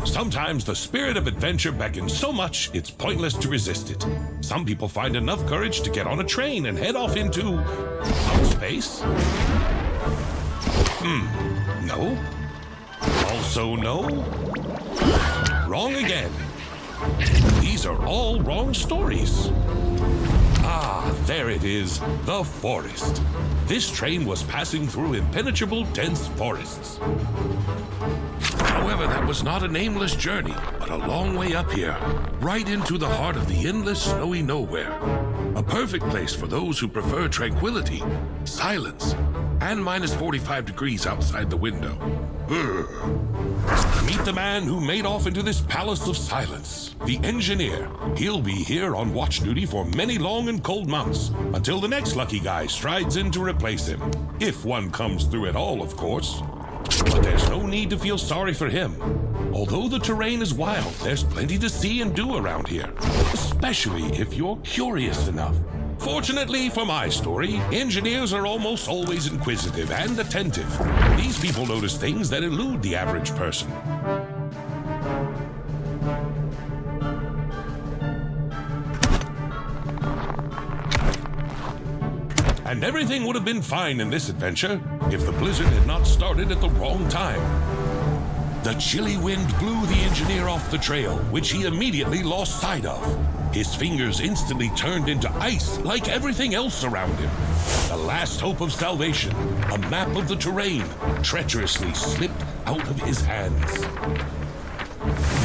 Sometimes the spirit of adventure beckons so much it's pointless to resist it. Some people find enough courage to get on a train and head off into outer space. No. Also no. Wrong again. These are all wrong stories. Ah, there it is, the forest. This train was passing through impenetrable, dense forests. However, that was not a nameless journey, but a long way up here, right into the heart of the endless snowy nowhere. A perfect place for those who prefer tranquility, silence, and minus 45 degrees outside the window. Meet the man who made off into this palace of silence, the engineer. He'll be here on watch duty for many long and cold months, until the next lucky guy strides in to replace him. If one comes through at all, of course. But there's no need to feel sorry for him. Although the terrain is wild, there's plenty to see and do around here, especially if you're curious enough. Fortunately for my story, engineers are almost always inquisitive and attentive. These people notice things that elude the average person. And everything would have been fine in this adventure if the blizzard had not started at the wrong time. The chilly wind blew the engineer off the trail, which he immediately lost sight of. His fingers instantly turned into ice like everything else around him. The last hope of salvation, a map of the terrain, treacherously slipped out of his hands.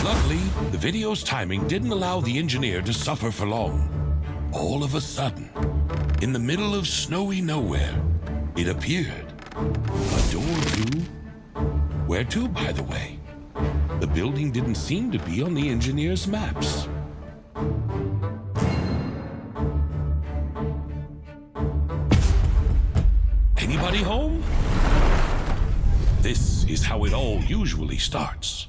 Luckily, the video's timing didn't allow the engineer to suffer for long. All of a sudden, in the middle of snowy nowhere, it appeared. A door to... Where to, by the way? The building didn't seem to be on the engineer's maps. Anybody home? This is how it all usually starts.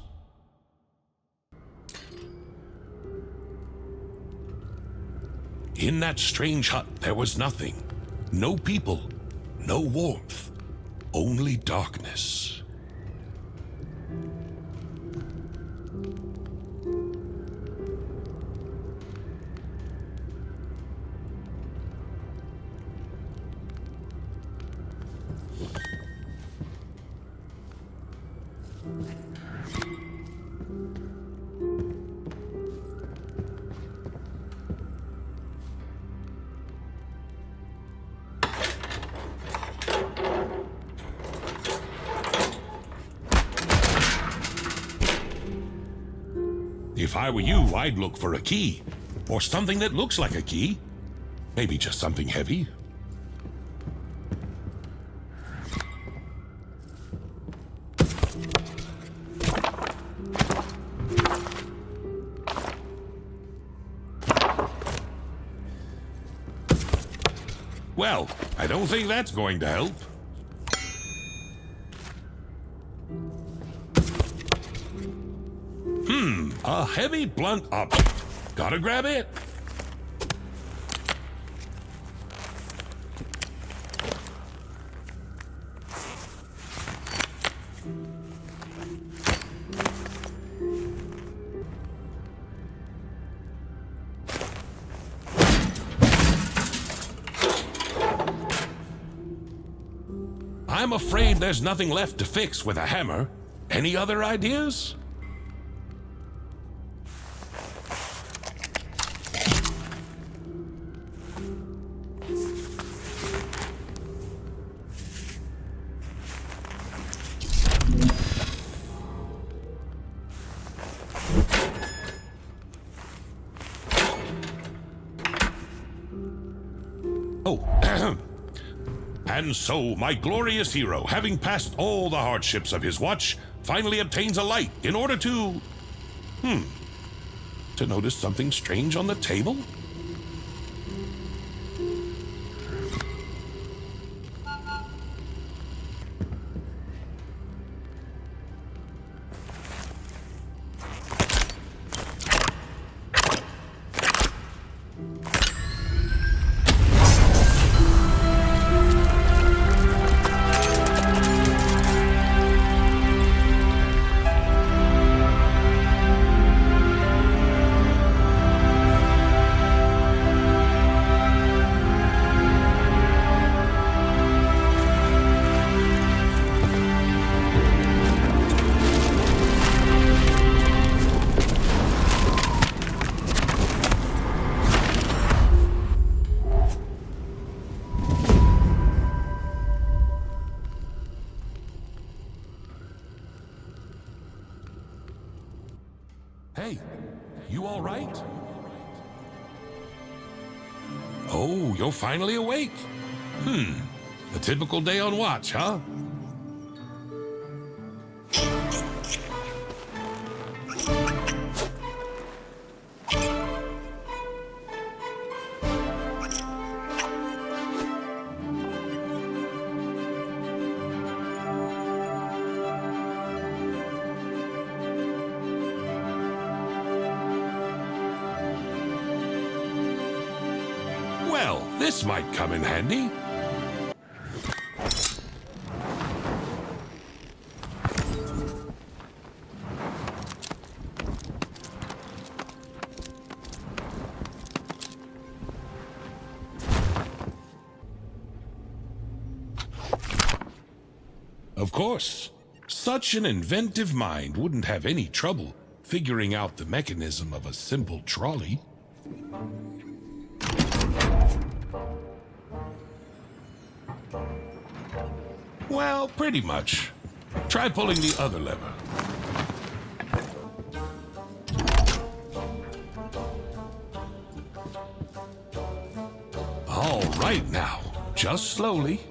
In that strange hut, there was nothing. No people, no warmth, only darkness. If I were you, I'd look for a key, or something that looks like a key. Maybe just something heavy. Well, I don't think that's going to help. A heavy blunt object. Gotta grab it. I'm afraid there's nothing left to fix with a hammer. Any other ideas? And so, my glorious hero, having passed all the hardships of his watch, finally obtains a light in order to notice something strange on the table? Hey, you all right? Oh, you're finally awake. A typical day on watch, huh? Well, this might come in handy. Of course, such an inventive mind wouldn't have any trouble figuring out the mechanism of a simple trolley. Well, pretty much. Try pulling the other lever. All right now, just slowly.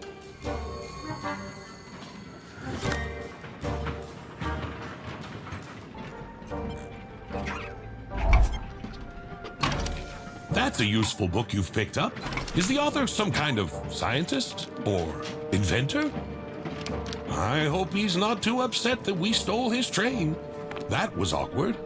That's a useful book you've picked up. Is the author some kind of scientist or inventor? I hope he's not too upset that we stole his train. That was awkward.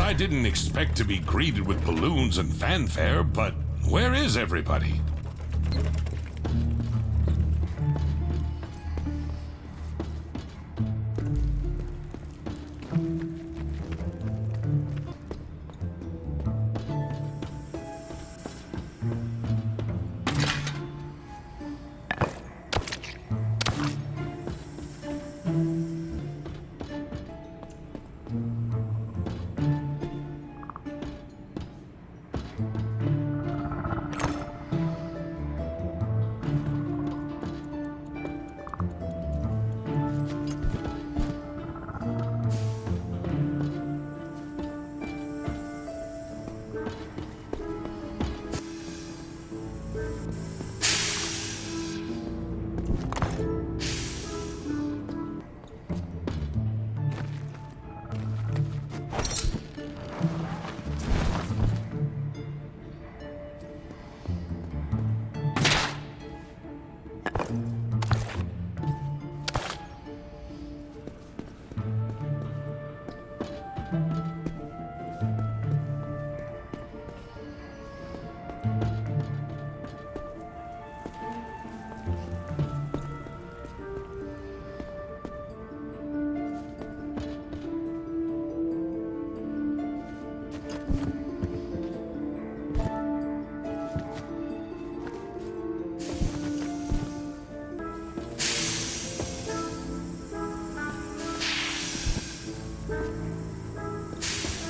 I didn't expect to be greeted with balloons and fanfare, but where is everybody?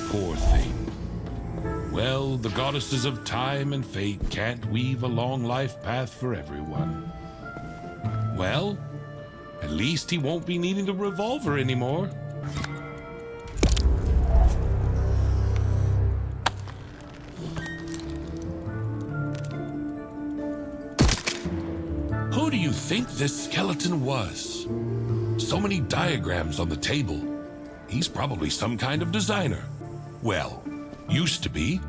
Poor thing. Well, the goddesses of time and fate can't weave a long life path for everyone. Well, at least he won't be needing the revolver anymore. Who do you think this skeleton was? So many diagrams on the table. He's probably some kind of designer. Well, used to be.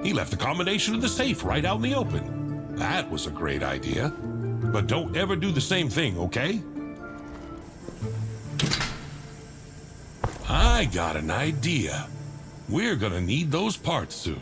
He left the combination of the safe right out in the open. That was a great idea. But don't ever do the same thing, okay? I got an idea. We're gonna need those parts soon.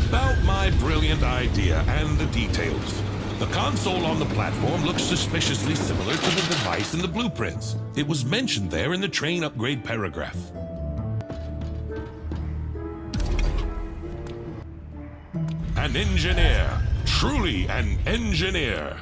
About my brilliant idea and the details. The console on the platform looks suspiciously similar to the device in the blueprints. It was mentioned there in the train upgrade paragraph. An engineer. Truly an engineer.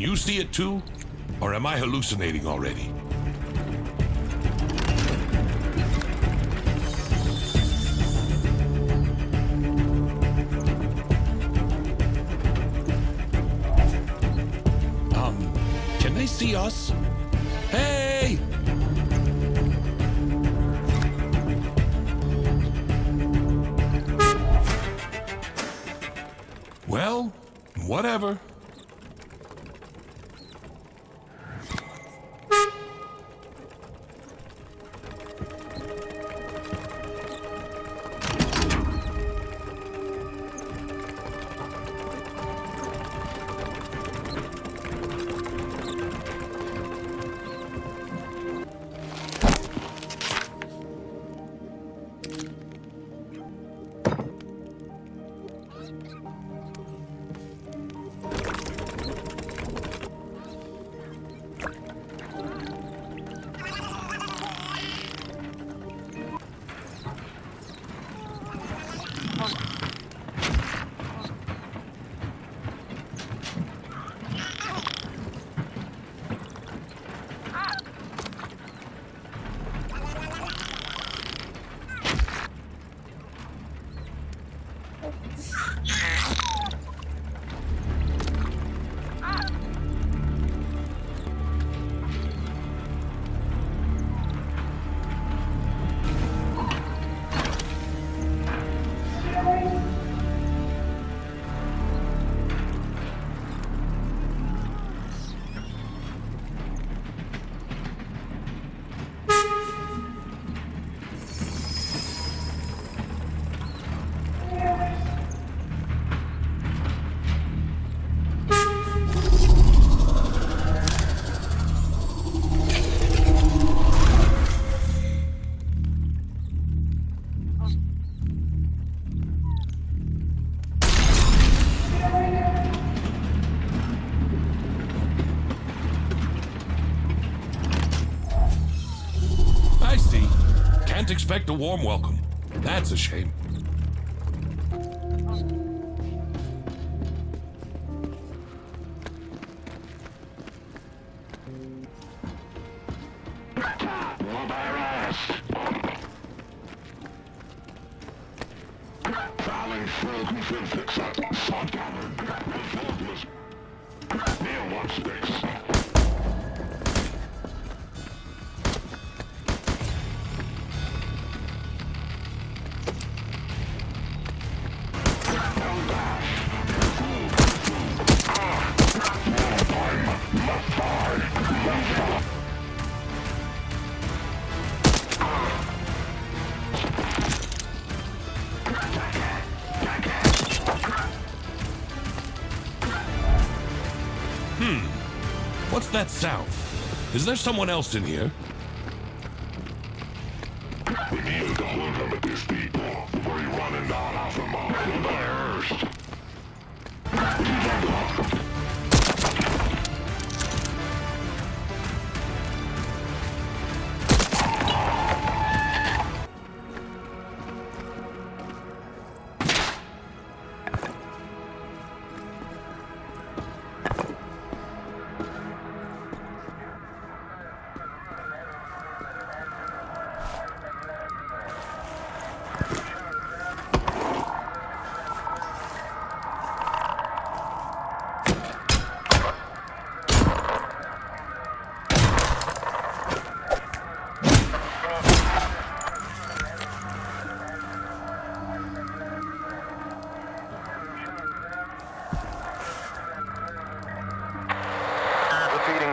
Can you see it too? Or am I hallucinating already? Can they see us? Hey! Well, whatever. Expect a warm welcome. That's a shame. What's that sound? Is there someone else in here? We needed to limit these people before you running down off the mountain first.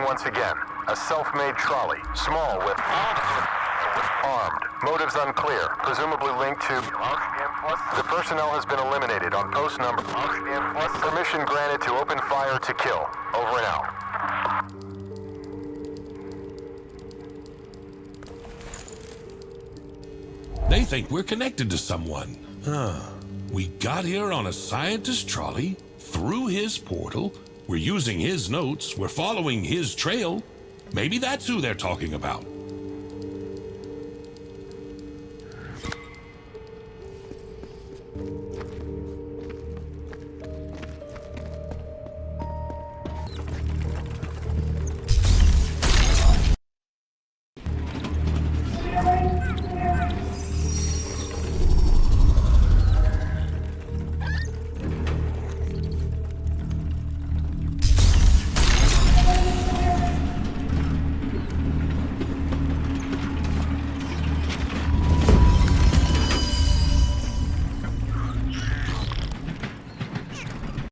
Once again, a self-made trolley, small with armed, motives unclear, presumably linked to the personnel has been eliminated on post number permission granted to open fire to kill. Over and out. They think we're connected to someone. We got here on a scientist trolley, through his portal. We're using his notes. We're following his trail. Maybe that's who they're talking about.